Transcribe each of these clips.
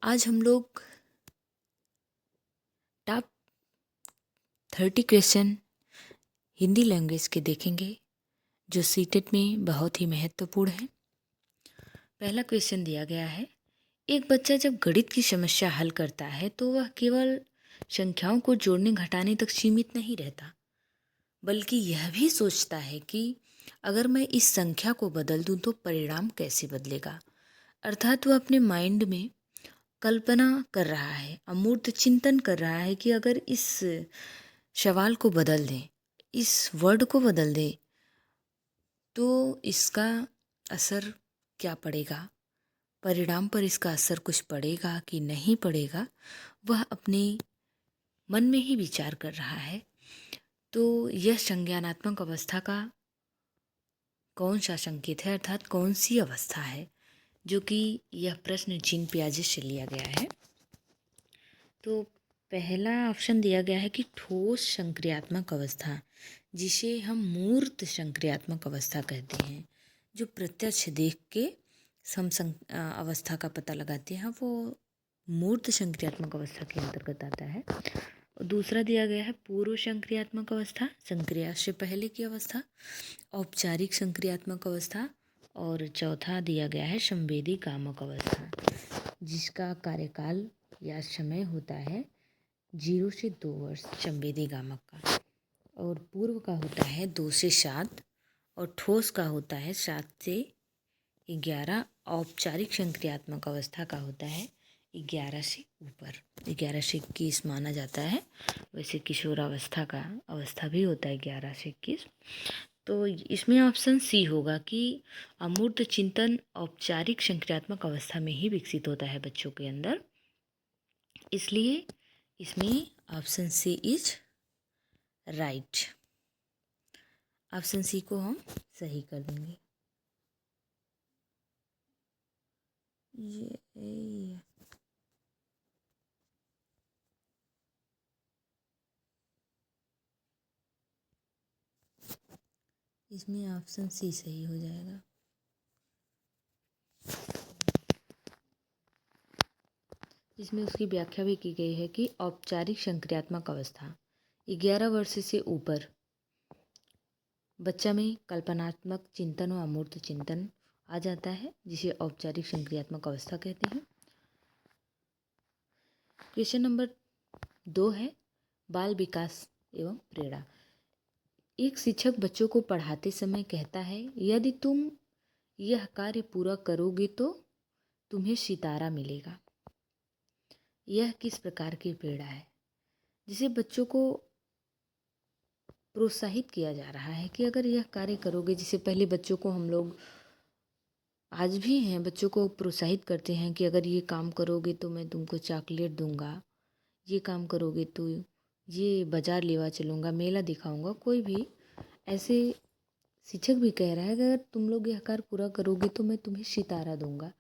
आज हम लोग टॉप 30 क्वेश्चन हिंदी लैंग्वेज के देखेंगे जो सीटेट में बहुत ही महत्वपूर्ण है। पहला क्वेश्चन दिया गया है, एक बच्चा जब गणित की समस्या हल करता है तो वह केवल संख्याओं को जोड़ने घटाने तक सीमित नहीं रहता, बल्कि यह भी सोचता है कि अगर मैं इस संख्या को बदल दूं तो परिणाम कैसे बदलेगा। अर्थात वह अपने माइंड में कल्पना कर रहा है, अमूर्त चिंतन कर रहा है कि अगर इस सवाल को बदल दें, इस वर्ड को बदल दें तो इसका असर क्या पड़ेगा, परिणाम पर इसका असर कुछ पड़ेगा कि नहीं पड़ेगा, वह अपने मन में ही विचार कर रहा है। तो यह संज्ञानात्मक अवस्था का कौन सा संकेत है, अर्थात कौन सी अवस्था है, जो कि यह प्रश्न जीन पियाजे से लिया गया है। तो पहला ऑप्शन दिया गया है कि ठोस संक्रियात्मक अवस्था, जिसे हम मूर्त संक्रियात्मक अवस्था कहते हैं, जो प्रत्यक्ष देख के अवस्था का पता लगाते हैं, वो मूर्त संक्रियात्मक अवस्था के अंतर्गत आता है। और दूसरा दिया गया है पूर्व संक्रियात्मक अवस्था, संक्रिया से पहले की अवस्था, औपचारिक संक्रियात्मक अवस्था, और चौथा दिया गया है संवेदी कामक अवस्था, जिसका कार्यकाल या समय होता है 0 से 2 वर्ष संवेदी गामक का, और पूर्व का होता है 2 से 7, और ठोस का होता है 7 से 11, औपचारिक संक्रियात्मक अवस्था का होता है 11 से ऊपर, 11 से 21 माना जाता है। वैसे किशोरावस्था का अवस्था भी होता है 11 से 21। तो इसमें ऑप्शन सी होगा कि अमूर्त चिंतन औपचारिक संक्रियात्मक अवस्था में ही विकसित होता है बच्चों के अंदर, इसलिए इसमें option C is right. Option C को हम सही कर देंगे। ये इसमें ऑप्शन सी सही हो जाएगा। इसमें उसकी व्याख्या भी की गई है कि औपचारिक संक्रियात्मक अवस्था 11 वर्ष से ऊपर बच्चा में कल्पनात्मक चिंतन और अमूर्त चिंतन आ जाता है, जिसे औपचारिक संक्रियात्मक अवस्था कहते हैं। क्वेश्चन नंबर 2 है बाल विकास एवं प्रेरणा। एक शिक्षक बच्चों को पढ़ाते समय कहता है, यदि तुम यह कार्य पूरा करोगे तो तुम्हें सितारा मिलेगा। यह किस प्रकार की प्रेरणा है, जिसे बच्चों को प्रोत्साहित किया जा रहा है कि अगर यह कार्य करोगे, जिसे पहले बच्चों को हम लोग आज भी हैं, बच्चों को प्रोत्साहित करते हैं कि अगर ये काम करोगे तो मैं तुमको चॉकलेट दूंगा, ये काम करोगे तो ये बाजार लेवा चलूँगा, मेला दिखाऊंगा। कोई भी ऐसे शिक्षक भी कह रहा है कि अगर तुम लोग यह कार्य पूरा करोगे तो मैं तुम्हें सितारा दूंगा।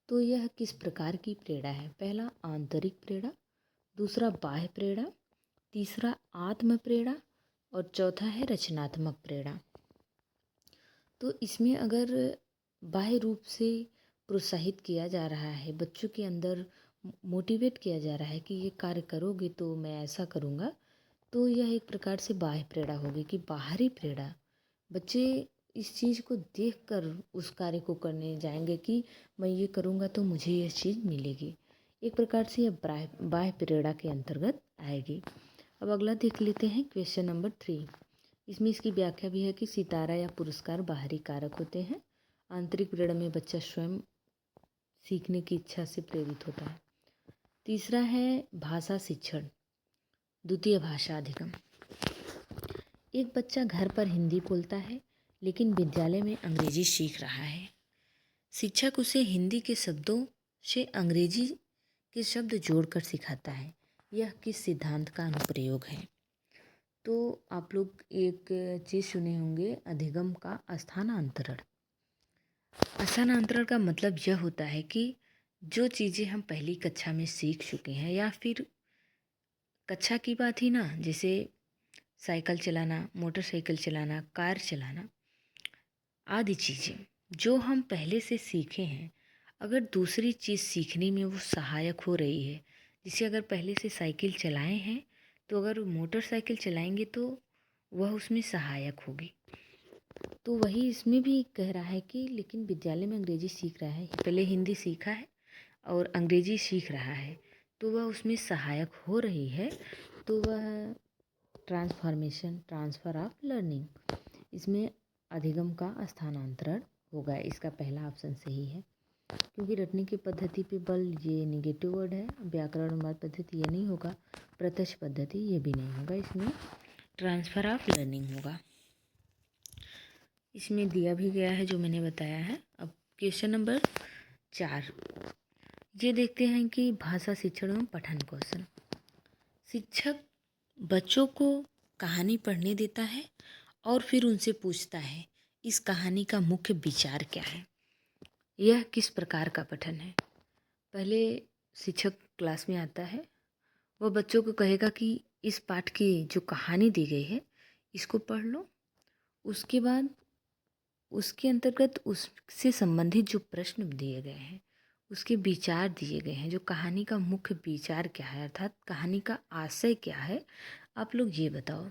तो यह किस प्रकार की प्रेरणा है? पहला आंतरिक प्रेरणा, दूसरा बाह्य प्रेरणा, तीसरा आत्म प्रेरणा, और चौथा है रचनात्मक प्रेरणा। तो इसमें अगर बाह्य रूप से प्रोत्साहित किया जा रहा है, बच्चों के अंदर मोटिवेट किया जा रहा है कि ये कार्य करोगे तो मैं ऐसा करूँगा, तो यह एक प्रकार से बाह्य प्रेरणा होगी। कि बाहरी प्रेरणा, बच्चे इस चीज़ को देखकर उस कार्य को करने जाएंगे कि मैं ये करूँगा तो मुझे यह चीज़ मिलेगी। एक प्रकार से यह बाह्य प्रेरणा के अंतर्गत आएगी। अब अगला देख लेते हैं क्वेश्चन नंबर 3। इसमें इसकी व्याख्या भी है कि सितारा या पुरस्कार बाहरी कारक होते हैं। आंतरिक प्रेरणा में बच्चा स्वयं सीखने की इच्छा से प्रेरित होता है। तीसरा है भाषा शिक्षण, द्वितीय भाषा अधिगम। एक बच्चा घर पर हिंदी बोलता है लेकिन विद्यालय में अंग्रेजी सीख रहा है। शिक्षक उसे हिंदी के शब्दों से अंग्रेजी के शब्द जोड़कर सिखाता है। यह किस सिद्धांत का अनुप्रयोग है? तो आप लोग एक चीज़ सुने होंगे, अधिगम का स्थानांतरण। स्थानांतरण का मतलब यह होता है कि जो चीज़ें हम पहली कक्षा में सीख चुके हैं, या फिर कक्षा की बात ही ना, जैसे साइकिल चलाना, मोटरसाइकिल चलाना, कार चलाना आदि चीज़ें जो हम पहले से सीखे हैं, अगर दूसरी चीज़ सीखने में वो सहायक हो रही है, जैसे अगर पहले से साइकिल चलाए हैं तो अगर मोटरसाइकिल चलाएंगे तो वह उसमें सहायक होगी। तो वही इसमें भी कह रहा है कि लेकिन विद्यालय में अंग्रेजी सीख रहा है, पहले हिंदी सीखा है और अंग्रेजी सीख रहा है, तो वह उसमें सहायक हो रही है, तो वह ट्रांसफ़र ऑफ लर्निंग, इसमें अधिगम का स्थानांतरण होगा। इसका पहला ऑप्शन सही है, क्योंकि रटने की पद्धति पे बल ये निगेटिव वर्ड है, व्याकरणवाद पद्धति ये नहीं होगा, प्रत्यक्ष पद्धति ये भी नहीं होगा, इसमें ट्रांसफ़र ऑफ लर्निंग होगा। इसमें दिया भी गया है जो मैंने बताया है। अब क्वेश्चन नंबर 4 ये देखते हैं कि भाषा शिक्षण एवं पठन कौशल। शिक्षक बच्चों को कहानी पढ़ने देता है और फिर उनसे पूछता है इस कहानी का मुख्य विचार क्या है, यह किस प्रकार का पठन है। पहले शिक्षक क्लास में आता है, वह बच्चों को कहेगा कि इस पाठ की जो कहानी दी गई है इसको पढ़ लो, उसके बाद उसके अंतर्गत उससे संबंधित जो प्रश्न दिए गए हैं उसके विचार दिए गए हैं, जो कहानी का मुख्य विचार क्या है अर्थात कहानी का आशय क्या है, आप लोग ये बताओ।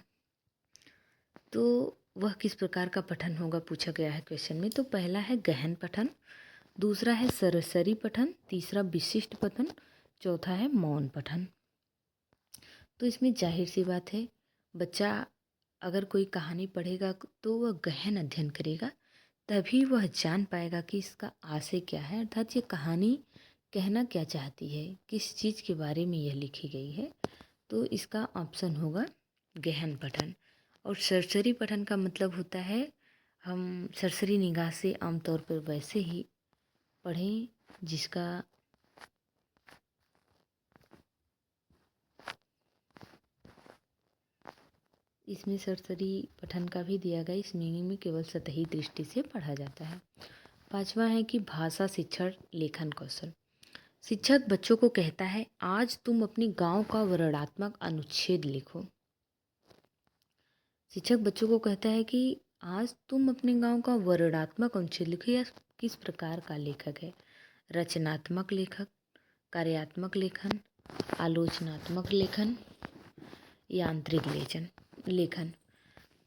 तो वह किस प्रकार का पठन होगा पूछा गया है क्वेश्चन में। तो पहला है गहन पठन, दूसरा है सरसरी पठन, तीसरा विशिष्ट पठन, चौथा है मौन पठन। तो इसमें जाहिर सी बात है, बच्चा अगर कोई कहानी पढ़ेगा तो वह गहन अध्ययन करेगा, तभी वह जान पाएगा कि इसका आशय क्या है, अर्थात ये कहानी कहना क्या चाहती है, किस चीज़ के बारे में यह लिखी गई है। तो इसका ऑप्शन होगा गहन पठन। और सरसरी पठन का मतलब होता है हम सरसरी निगाह से आमतौर पर वैसे ही पढ़ें जिसका इसमें सरसरी पठन का भी दिया गया, इस मीनिंग में केवल सतही दृष्टि से पढ़ा जाता है। पांचवा है कि भाषा शिक्षण लेखन कौशल। शिक्षक बच्चों को कहता है आज तुम अपने गांव का वर्णनात्मक अनुच्छेद लिखो। शिक्षक बच्चों को कहता है कि आज तुम अपने गांव का वर्णनात्मक अनुच्छेद लिखो। यह किस प्रकार का लेखक है, रचनात्मक लेखक, कार्यात्मक लेखन, आलोचनात्मक लेखन, यांत्रिक लेखन।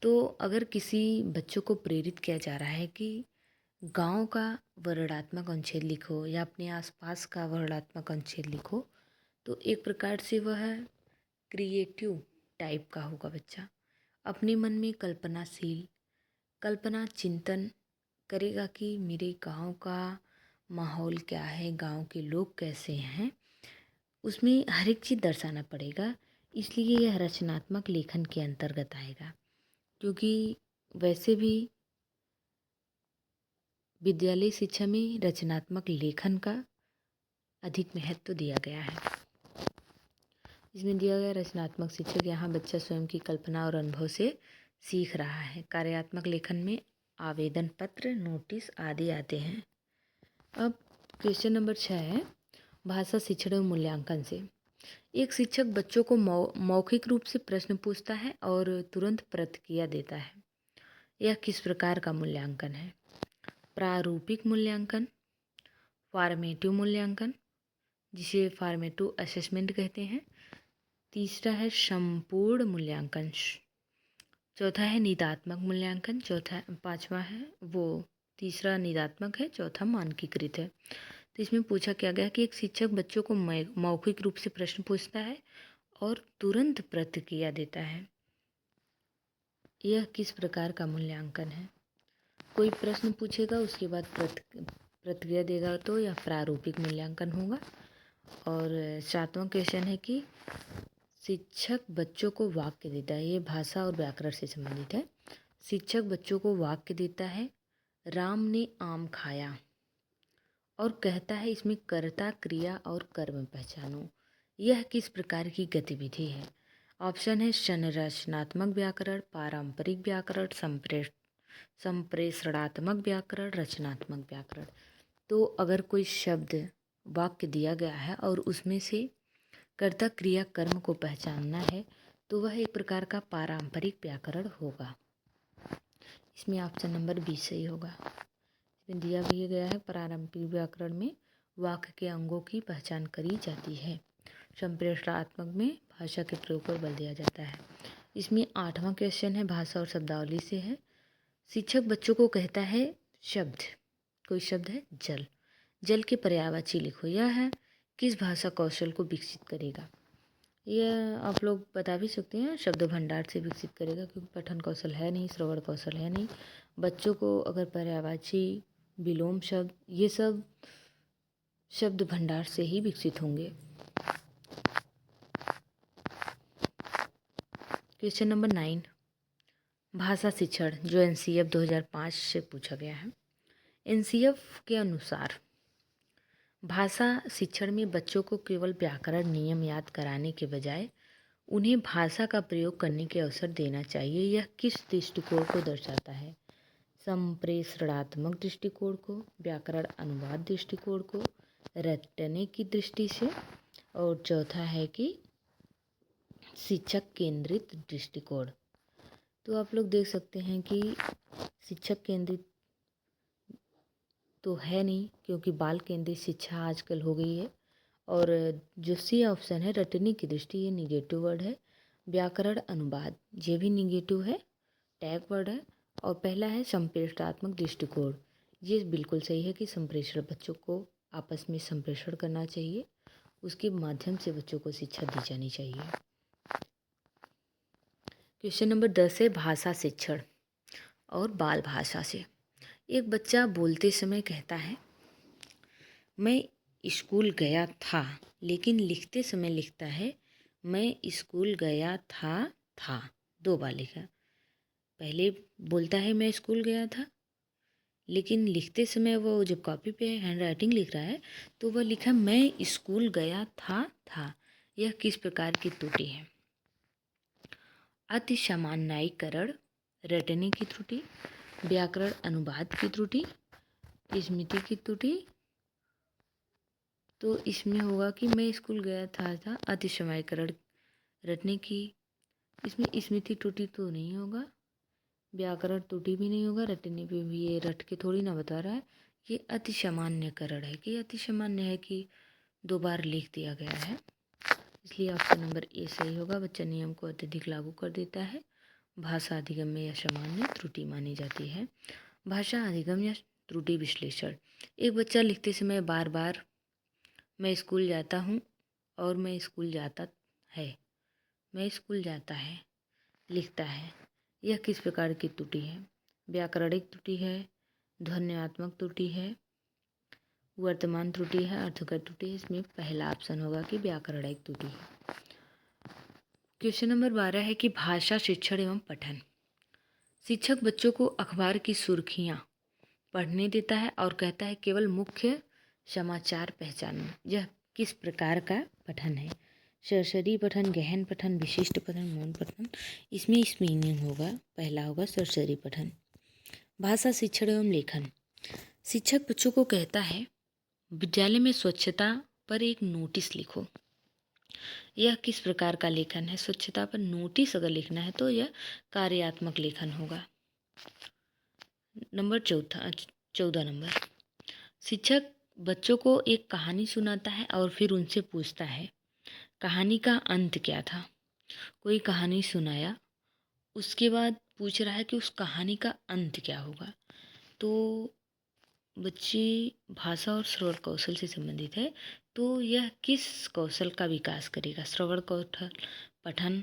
तो अगर किसी बच्चों को प्रेरित किया जा रहा है कि गांव का वर्णनात्मक अनुच्छेद लिखो या अपने आसपास का वर्णनात्मक अनुच्छेद लिखो, तो एक प्रकार से वह क्रिएटिव टाइप का होगा बच्चा, अपने मन में कल्पना चिंतन करेगा कि मेरे गांव का माहौल क्या है, गांव के लोग कैसे हैं, उसमें हर एक चीज़ दर्शाना पड़ेगा। इसलिए यह रचनात्मक लेखन के अंतर्गत आएगा, क्योंकि वैसे भी विद्यालय शिक्षा में रचनात्मक लेखन का अधिक महत्व दिया गया है। इसमें दिया गया रचनात्मक शिक्षक, यहाँ बच्चा स्वयं की कल्पना और अनुभव से सीख रहा है। कार्यात्मक लेखन में आवेदन पत्र, नोटिस आदि आते हैं। अब क्वेश्चन नंबर 6 है भाषा शिक्षण और मूल्यांकन से। एक शिक्षक बच्चों को मौखिक रूप से प्रश्न पूछता है और तुरंत प्रतिक्रिया देता है, यह किस प्रकार का मूल्यांकन है। प्रारूपिक मूल्यांकन, फॉर्मेटिव मूल्यांकन जिसे फॉर्मेटिव असेसमेंट कहते हैं, तीसरा है संपूर्ण मूल्यांकन, चौथा है निदात्मक मूल्यांकन, पांचवा है तीसरा निदात्मक है, चौथा मानकीकृत है। तो इसमें पूछा क्या गया कि एक शिक्षक बच्चों को मौखिक रूप से प्रश्न पूछता है और तुरंत प्रतिक्रिया देता है, यह किस प्रकार का मूल्यांकन है। कोई प्रश्न पूछेगा उसके बाद प्रतिक्रिया देगा तो यह प्रारूपिक मूल्यांकन होगा। और 7वां क्वेश्चन है कि शिक्षक बच्चों को वाक्य देता है, ये भाषा और व्याकरण से संबंधित है। शिक्षक बच्चों को वाक्य देता है, राम ने आम खाया, और कहता है इसमें कर्ता, क्रिया और कर्म पहचानो, यह किस प्रकार की गतिविधि है। ऑप्शन है संरचनात्मक व्याकरण, पारंपरिक व्याकरण, संप्रेषणात्मक व्याकरण, रचनात्मक व्याकरण। तो अगर कोई शब्द वाक्य दिया गया है और उसमें से कर्ता, क्रिया, कर्म को पहचानना है तो वह एक प्रकार का पारंपरिक व्याकरण होगा। इसमें ऑप्शन नंबर 20 सही होगा। इसमें दिया भी गया है पारंपरिक व्याकरण में वाक्य के अंगों की पहचान करी जाती है। संप्रेषणात्मक में भाषा के प्रयोग पर बल दिया जाता है। इसमें 8वां क्वेश्चन है, भाषा और शब्दावली से है। शिक्षक बच्चों को कहता है शब्द, कोई शब्द है जल। जल के पर्यायवाची लिखो। यह है किस भाषा कौशल को विकसित करेगा। यह आप लोग बता भी सकते हैं, शब्द भंडार से विकसित करेगा, क्योंकि पठन कौशल है नहीं, श्रवण कौशल है नहीं। बच्चों को अगर पर्यायवाची, विलोम शब्द, ये सब शब्द भंडार से ही विकसित होंगे। क्वेश्चन नंबर 9, भाषा शिक्षण, जो एनसीएफ 2005 से पूछा गया है। एनसीएफ के अनुसार भाषा शिक्षण में बच्चों को केवल व्याकरण नियम याद कराने के बजाय उन्हें भाषा का प्रयोग करने के अवसर देना चाहिए। यह किस दृष्टिकोण को दर्शाता है। संप्रेषणात्मक दृष्टिकोण को, व्याकरण अनुवाद दृष्टिकोण को, रटने की दृष्टि से, और चौथा है कि शिक्षक केंद्रित दृष्टिकोण। तो आप लोग देख सकते हैं कि शिक्षक केंद्रित तो है नहीं, क्योंकि बाल केंद्रित शिक्षा आजकल हो गई है। और जो सी ऑप्शन है, रटने की दृष्टि, ये निगेटिव वर्ड है। व्याकरण अनुवाद, ये भी निगेटिव है, टैग वर्ड है। और पहला है संप्रेषणात्मक दृष्टिकोण, ये बिल्कुल सही है कि संप्रेषण, बच्चों को आपस में संप्रेषण करना चाहिए, उसके माध्यम से बच्चों को शिक्षा दी जानी चाहिए। क्वेश्चन नंबर 10 है, भाषा शिक्षण और बाल भाषा से। एक बच्चा बोलते समय कहता है मैं स्कूल गया था, लेकिन लिखते समय लिखता है मैं स्कूल गया था। 2 बार लिखा। पहले बोलता है मैं स्कूल गया था, लेकिन लिखते समय वो जब कॉपी पे हैंड राइटिंग लिख रहा है तो वह लिखा मैं स्कूल गया था। यह किस प्रकार की त्रुटि है। अति सामान्यीकरण, रटने की त्रुटि, व्याकरण अनुवाद की त्रुटि, स्मृति की त्रुटि। तो इसमें होगा कि मैं स्कूल गया था, अति सामान्यीकरण, रटने की। इसमें स्मृति त्रुटि तो नहीं होगा, व्याकरण त्रुटि भी नहीं होगा, रटने पे भी ये रट के थोड़ी ना बता रहा है। ये अति सामान्यकरण है कि अति सामान्य है कि 2 बार लिख दिया गया है, इसलिए ऑप्शन नंबर ए सही होगा। बच्चा नियम को अत्यधिक लागू कर देता है। भाषा अधिगम में यह सामान्य त्रुटि मानी जाती है। भाषा अधिगम या त्रुटि विश्लेषण। एक बच्चा लिखते समय बार बार मैं स्कूल जाता हूँ और मैं स्कूल जाता है, मैं स्कूल जाता है लिखता है। यह किस प्रकार की त्रुटि है। व्याकरणिक त्रुटि है, ध्वन्यात्मक त्रुटि है, वर्तमान त्रुटि है, अर्थगत त्रुटि है। इसमें पहला ऑप्शन होगा कि व्याकरणिक त्रुटि है। क्वेश्चन नंबर 12 है कि भाषा शिक्षण एवं पठन। शिक्षक बच्चों को अखबार की सुर्खियां पढ़ने देता है और कहता है केवल मुख्य समाचार पहचानो। यह किस प्रकार का पठन है। सरसरी पठन, गहन पठन, विशिष्ट पठन, मौन पठन। इसमें मीनिंग होगा, पहला होगा सरसरी पठन। भाषा शिक्षण एवं लेखन। शिक्षक बच्चों को कहता है विद्यालय में स्वच्छता पर एक नोटिस लिखो। यह किस प्रकार का लेखन है। स्वच्छता पर नोटिस अगर लिखना है तो यह कार्यात्मक लेखन होगा। नंबर 14 नंबर, शिक्षक बच्चों को एक कहानी सुनाता है और फिर उनसे पूछता है कहानी का अंत क्या था। कोई कहानी सुनाया, उसके बाद पूछ रहा है कि उस कहानी का अंत क्या होगा। तो बच्चे भाषा और श्रवण कौशल से संबंधित है, तो यह किस कौशल का विकास करेगा। श्रवण कौशल, पठन।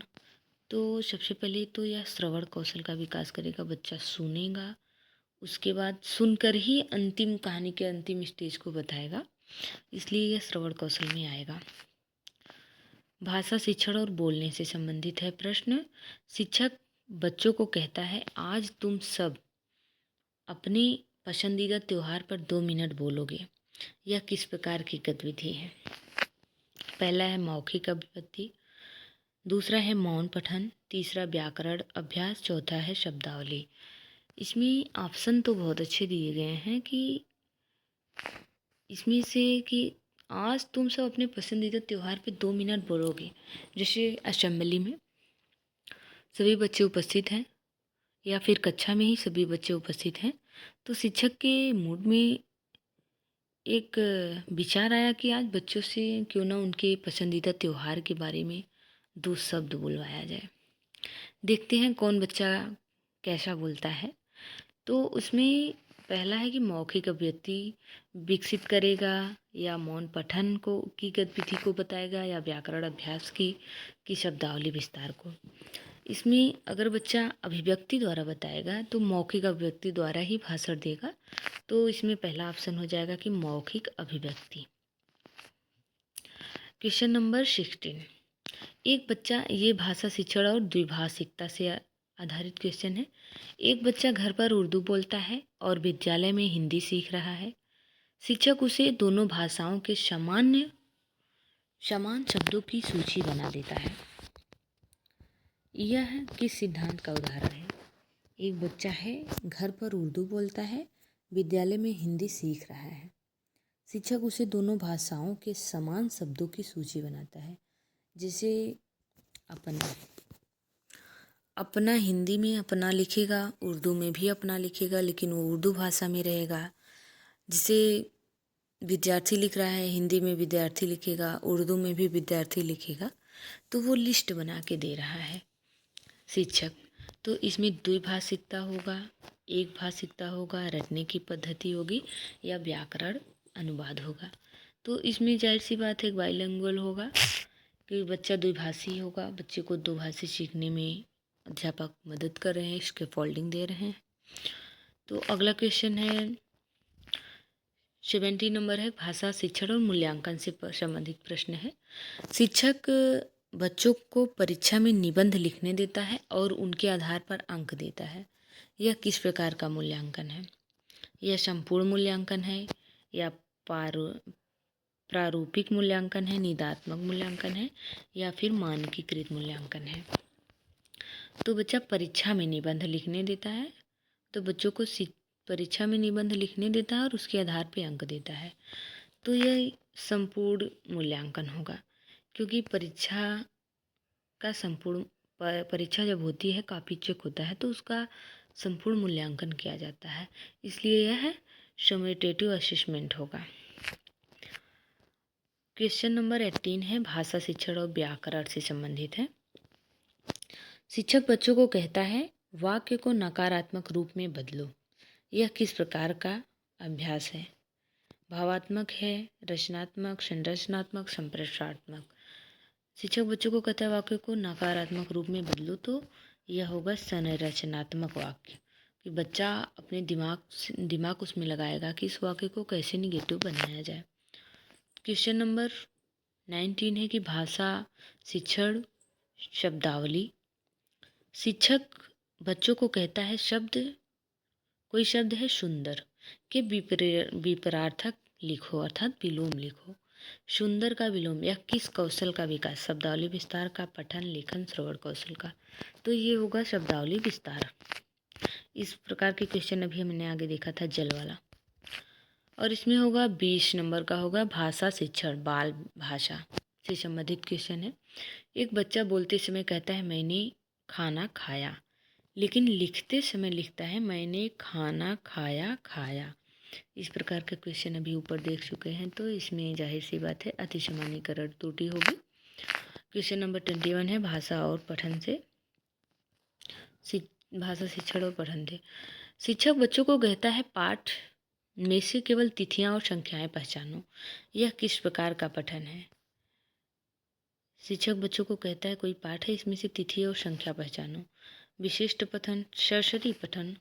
तो सबसे पहले तो यह श्रवण कौशल का विकास करेगा। बच्चा सुनेगा, उसके बाद सुनकर ही अंतिम कहानी के अंतिम स्टेज को बताएगा, इसलिए यह श्रवण कौशल में आएगा। भाषा शिक्षण और बोलने से संबंधित है प्रश्न। शिक्षक बच्चों को कहता है आज तुम सब अपने पसंदीदा त्योहार पर 2 मिनट बोलोगे। यह किस प्रकार की गतिविधि है। पहला है मौखिक अभिव्यक्ति, दूसरा है मौन पठन, तीसरा व्याकरण अभ्यास, चौथा है शब्दावली। इसमें ऑप्शन तो बहुत अच्छे दिए गए हैं कि इसमें से कि आज तुम सब अपने पसंदीदा त्योहार पे 2 मिनट बोलोगे। जैसे असेंबली में सभी बच्चे उपस्थित हैं या फिर कक्षा में ही सभी बच्चे उपस्थित हैं, तो शिक्षक के मूड में एक विचार आया कि आज बच्चों से क्यों ना उनके पसंदीदा त्योहार के बारे में 2 शब्द बुलवाया जाए। देखते हैं कौन बच्चा कैसा बोलता है। तो उसमें पहला है कि मौखिक अभिव्यक्ति विकसित करेगा, या मौन पठन को की गतिविधि को बताएगा, या व्याकरण अभ्यास की शब्दावली विस्तार को। इसमें अगर बच्चा अभिव्यक्ति द्वारा बताएगा तो मौखिक अभिव्यक्ति द्वारा ही भाषण देगा। तो इसमें पहला ऑप्शन हो जाएगा कि मौखिक अभिव्यक्ति। Question number 16। एक बच्चा, ये भाषा शिक्षण और द्विभाषिकता से आधारित क्वेश्चन है। एक बच्चा घर पर उर्दू बोलता है और विद्यालय में हिंदी सीख रहा है। शिक्षक उसे दोनों भाषाओं के समान शब्दों की सूची बना देता है। यह किस सिद्धांत का उदाहरण है? एक बच्चा है, घर पर उर्दू बोलता है, विद्यालय में हिंदी सीख रहा है। शिक्षक उसे दोनों भाषाओं के समान शब्दों की सूची बनाता है। जैसे अपना हिंदी में अपना लिखेगा, उर्दू में भी अपना लिखेगा, लेकिन वो उर्दू भाषा में रहेगा। जिसे विद्यार्थी लिख रहा है, हिंदी में विद्यार्थी लिखेगा, उर्दू में भी विद्यार्थी लिखेगा। तो वो लिस्ट बना के दे रहा है शिक्षक। तो इसमें द्विभाषिकता होगा, एक भाषिकता होगा, रटने की पद्धति होगी, या व्याकरण अनुवाद होगा। तो इसमें जाहिर सी बात है बाइलिंगुअल होगा, कि बच्चा द्विभाषी होगा। बच्चे को दो भाषा सीखने में अध्यापक मदद कर रहे हैं, इसके फोल्डिंग दे रहे हैं। तो अगला क्वेश्चन है 70 नंबर है, भाषा शिक्षण और मूल्यांकन से संबंधित प्रश्न है। शिक्षक बच्चों को परीक्षा में निबंध लिखने देता है और उनके आधार पर अंक देता है। यह किस प्रकार का मूल्यांकन है? यह संपूर्ण मूल्यांकन है, या प्रारूपिक मूल्यांकन है, निदात्मक मूल्यांकन है, या फिर मानकीकृत मूल्यांकन है? तो बच्चा परीक्षा में निबंध लिखने देता है, तो बच्चों को परीक्षा में निबंध लिखने देता है और उसके आधार पर अंक देता है। तो यह संपूर्ण मूल्यांकन होगा, क्योंकि परीक्षा जब होती है, कॉपी चेक होता है, तो उसका संपूर्ण मूल्यांकन किया जाता है। इसलिए यह समेटेटिव असेसमेंट होगा। क्वेश्चन नंबर 18 है, भाषा शिक्षण और व्याकरण से संबंधित है। शिक्षक बच्चों को कहता है, वाक्य को नकारात्मक रूप में बदलो। यह किस प्रकार का अभ्यास है? भावात्मक है, रचनात्मक, संरचनात्मक, संप्रेषणात्मक? शिक्षक बच्चों को कहता है वाक्य को नकारात्मक रूप में बदलो, तो यह होगा संरचनात्मक वाक्य, कि बच्चा अपने दिमाग उसमें लगाएगा कि इस वाक्य को कैसे निगेटिव बनाया जाए। क्वेश्चन नंबर 19 है कि भाषा शिक्षण शब्दावली। शिक्षक बच्चों को कहता है, कोई शब्द है सुंदर के विपरार्थक लिखो, अर्थात विलोम लिखो। सुंदर का विलोम, यह किस कौशल का विकास? शब्दावली विस्तार का, पठन, लेखन, श्रवण कौशल का? तो ये होगा शब्दावली विस्तार। इस प्रकार के क्वेश्चन अभी हमने आगे देखा था, जल वाला। और इसमें होगा 20 नंबर का होगा भाषा शिक्षण बाल भाषा से संबंधित क्वेश्चन है। एक बच्चा बोलते समय कहता है, मैंने खाना खाया, लेकिन लिखते समय लिखता है, मैंने खाना खाया खाया। इस प्रकार का क्वेश्चन अभी ऊपर देख चुके हैं, तो इसमें जाहिर सी बात है अतिसामान्यीकरण त्रुटि होगी। क्वेश्चन नंबर 21 है, भाषा शिक्षण और पठन से। शिक्षक बच्चों को कहता है, पाठ में से केवल तिथियां और संख्याएं पहचानो। यह किस प्रकार का पठन है? शिक्षक बच्चों को कहता है, कोई पाठ है, इसमें से तिथि और संख्या पहचानो। विशिष्ट पठन, सरस्वती पठन,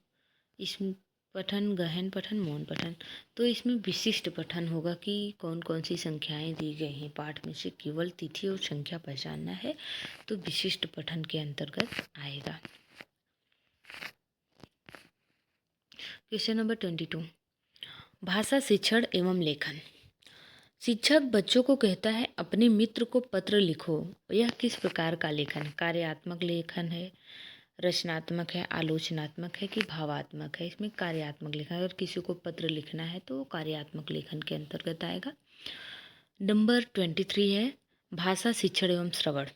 इसमें पठन, गहन पठन, मौन पठन। तो इसमें विशिष्ट पठन होगा कि कौन कौन सी संख्याएं दी गई हैं, पाठ में से केवल तिथि और संख्या पहचानना है, तो विशिष्ट पठन के अंतर्गत आएगा। क्वेश्चन नंबर 22, भाषा शिक्षण एवं लेखन। शिक्षक बच्चों को कहता है, अपने मित्र को पत्र लिखो। यह किस प्रकार का लेखन? कार्यात्मक लेखन है, रचनात्मक है, आलोचनात्मक है, कि भावात्मक है? इसमें कार्यात्मक लेखन। अगर किसी को पत्र लिखना है तो कार्यात्मक लेखन के अंतर्गत आएगा। नंबर 23 है, भाषा शिक्षण एवं श्रवण।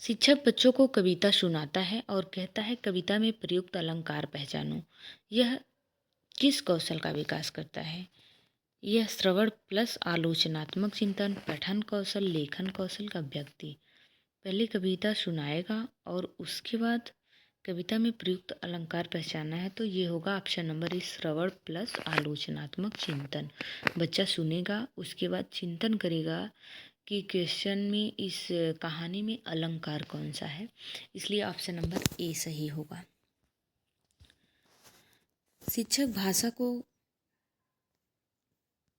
शिक्षक बच्चों को कविता सुनाता है और कहता है, कविता में प्रयुक्त अलंकार पहचानो। यह किस कौशल का विकास करता है? यह श्रवण प्लस आलोचनात्मक चिंतन, पठन कौशल, लेखन कौशल का व्यक्ति पहले कविता सुनाएगा और उसके बाद कविता में प्रयुक्त अलंकार पहचानना है। तो ये होगा ऑप्शन नंबर इस, श्रवण प्लस आलोचनात्मक चिंतन। बच्चा सुनेगा, उसके बाद चिंतन करेगा कि क्वेश्चन में, इस कहानी में अलंकार कौन सा है, इसलिए ऑप्शन नंबर ए सही होगा। शिक्षक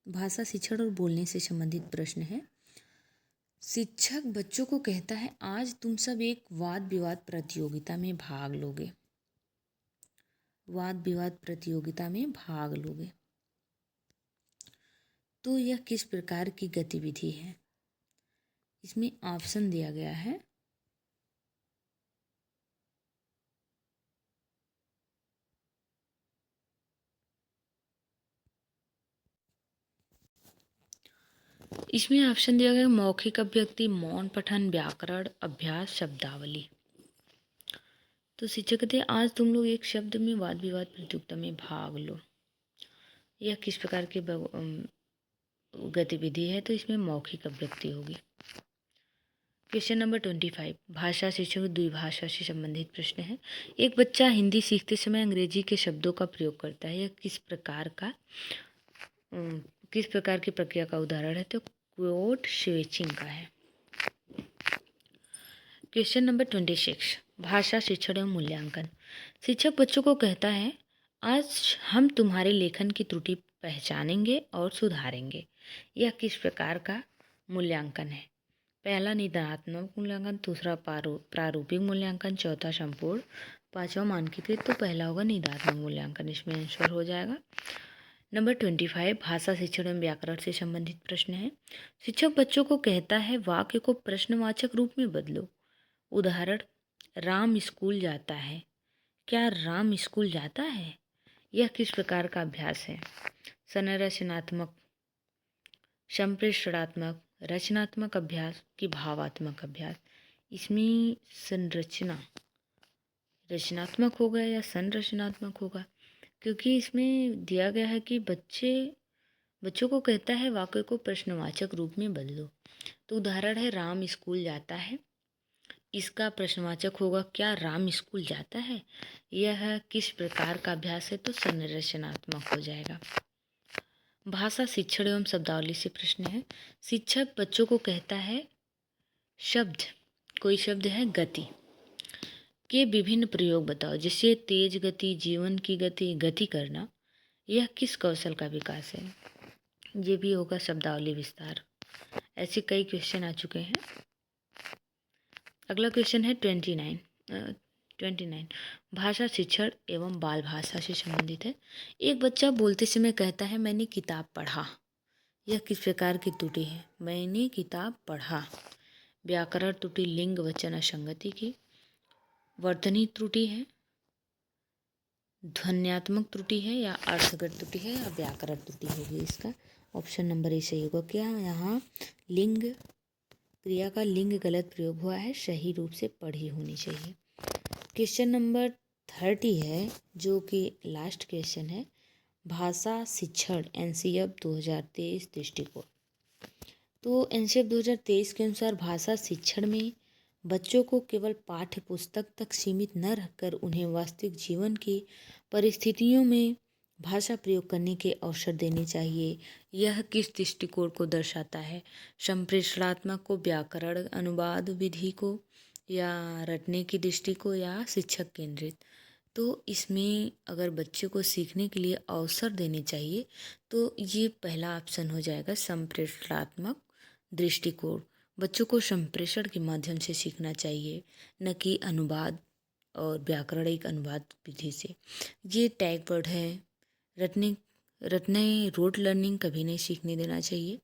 भाषा शिक्षण और बोलने से संबंधित प्रश्न है। शिक्षक बच्चों को कहता है, आज तुम सब एक वाद विवाद प्रतियोगिता में भाग लोगे। वाद विवाद प्रतियोगिता में भाग लोगे। तो यह किस प्रकार की गतिविधि है? इसमें ऑप्शन दिया गया है। इसमें ऑप्शन दिया गया मौखिक अभिव्यक्ति, मौन पठन, व्याकरण अभ्यास, शब्दावली। तो शिक्षक कहते हैं, आज तुम लोग एक शब्द में वाद विवाद प्रतियोगिता में भाग लो। यह किस प्रकार की गतिविधि है? तो इसमें मौखिक अभिव्यक्ति होगी। क्वेश्चन नंबर 25, भाषा शिक्षण द्विभाषा से संबंधित प्रश्न है। एक बच्चा हिंदी सीखते समय अंग्रेजी के शब्दों का प्रयोग करता है। यह किस प्रकार की प्रक्रिया का उदाहरण है? तो कोड स्विचिंग का है। क्वेश्चन नंबर 26, भाषा शिक्षण एवं मूल्यांकन। शिक्षक बच्चों को कहता है, आज हम तुम्हारे लेखन की त्रुटि पहचानेंगे और सुधारेंगे। यह किस प्रकार का मूल्यांकन है? पहला निदानात्मक मूल्यांकन, दूसरा प्रारूपिक मूल्यांकन, चौथा संपूर्ण, पांचवा मानकीकृत। तो पहला होगा निदानात्मक मूल्यांकन, इसमें आंसर हो जाएगा। नंबर 25, भाषा शिक्षण एवं व्याकरण से संबंधित प्रश्न है। शिक्षक बच्चों को कहता है, वाक्य को प्रश्नवाचक रूप में बदलो। उदाहरण, राम स्कूल जाता है। क्या राम स्कूल जाता है? यह किस प्रकार का अभ्यास है? संरचनात्मक, संप्रेषणात्मक, रचनात्मक अभ्यास कि भावात्मक अभ्यास? इसमें रचनात्मक होगा या संरचनात्मक होगा? क्योंकि इसमें दिया गया है कि बच्चों को कहता है वाक्य को प्रश्नवाचक रूप में बदलो। तो उदाहरण है, राम स्कूल जाता है। इसका प्रश्नवाचक होगा, क्या राम स्कूल जाता है? यह किस प्रकार का अभ्यास है? तो संरचनात्मक हो जाएगा। भाषा शिक्षण एवं शब्दावली से प्रश्न है। शिक्षक बच्चों को कहता है, कोई शब्द है गति के विभिन्न प्रयोग बताओ, जिससे तेज गति, जीवन की गति करना, यह किस कौशल का विकास है? ये भी होगा शब्दावली विस्तार। ऐसे कई क्वेश्चन आ चुके हैं। अगला क्वेश्चन है 29, भाषा शिक्षण एवं बाल भाषा से संबंधित है। एक बच्चा बोलते समय कहता है, मैंने किताब पढ़ा। यह किस प्रकार की त्रुटि है? मैंने किताब पढ़ा। व्याकरण त्रुटि, लिंग वचन असंगति की, वर्तनी त्रुटि है, ध्वन्यात्मक त्रुटि है, या अर्थगत त्रुटि है, या व्याकरण त्रुटि होगी? इसका ऑप्शन नंबर ए सही होगा। क्या यहाँ क्रिया का लिंग गलत प्रयोग हुआ है? सही रूप से पढ़ी होनी चाहिए। क्वेश्चन नंबर 30 है, जो कि लास्ट क्वेश्चन है। भाषा शिक्षण एनसीएफ 2023 दृष्टिकोण। तो एनसीएफ 2023 के अनुसार भाषा शिक्षण में बच्चों को केवल पाठ्य पुस्तक तक सीमित न रखकर उन्हें वास्तविक जीवन की परिस्थितियों में भाषा प्रयोग करने के अवसर देने चाहिए। यह किस दृष्टिकोण को दर्शाता है? संप्रेषणात्मक को, व्याकरण अनुवाद विधि को, या रटने की दृष्टि को, या शिक्षक केंद्रित? तो इसमें अगर बच्चे को सीखने के लिए अवसर देने चाहिए तो ये पहला ऑप्शन हो जाएगा, संप्रेषणात्मक दृष्टिकोण। बच्चों को संप्रेषण के माध्यम से सीखना चाहिए, न कि अनुवाद और व्याकरणिक अनुवाद विधि से। ये टैग वर्ड है। रटने रोट लर्निंग कभी नहीं सीखने देना चाहिए,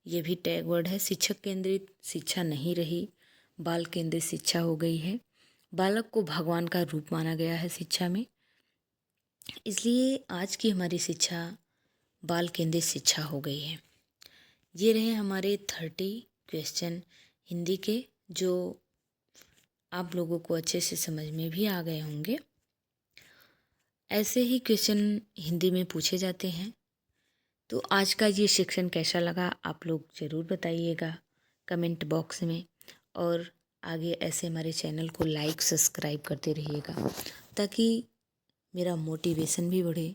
ये भी टैग वर्ड है। शिक्षक केंद्रित शिक्षा नहीं रही, बाल केंद्रित शिक्षा हो गई है। बालक को भगवान का रूप माना गया है शिक्षा में, इसलिए आज की हमारी शिक्षा बाल केंद्रित शिक्षा हो गई है। ये रहे हमारे 30 क्वेश्चन हिंदी के, जो आप लोगों को अच्छे से समझ में भी आ गए होंगे। ऐसे ही क्वेश्चन हिंदी में पूछे जाते हैं। तो आज का ये सेक्शन कैसा लगा आप लोग ज़रूर बताइएगा कमेंट बॉक्स में, और आगे ऐसे हमारे चैनल को लाइक सब्सक्राइब करते रहिएगा ताकि मेरा मोटिवेशन भी बढ़े।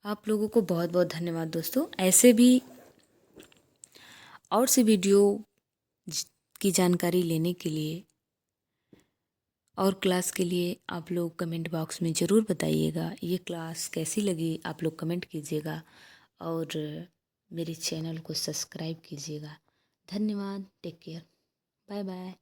आप लोगों को बहुत बहुत धन्यवाद दोस्तों। ऐसे भी और से वीडियो की जानकारी लेने के लिए और क्लास के लिए आप लोग कमेंट बॉक्स में ज़रूर बताइएगा। ये क्लास कैसी लगी आप लोग कमेंट कीजिएगा और मेरे चैनल को सब्सक्राइब कीजिएगा। धन्यवाद। Take care. Bye bye.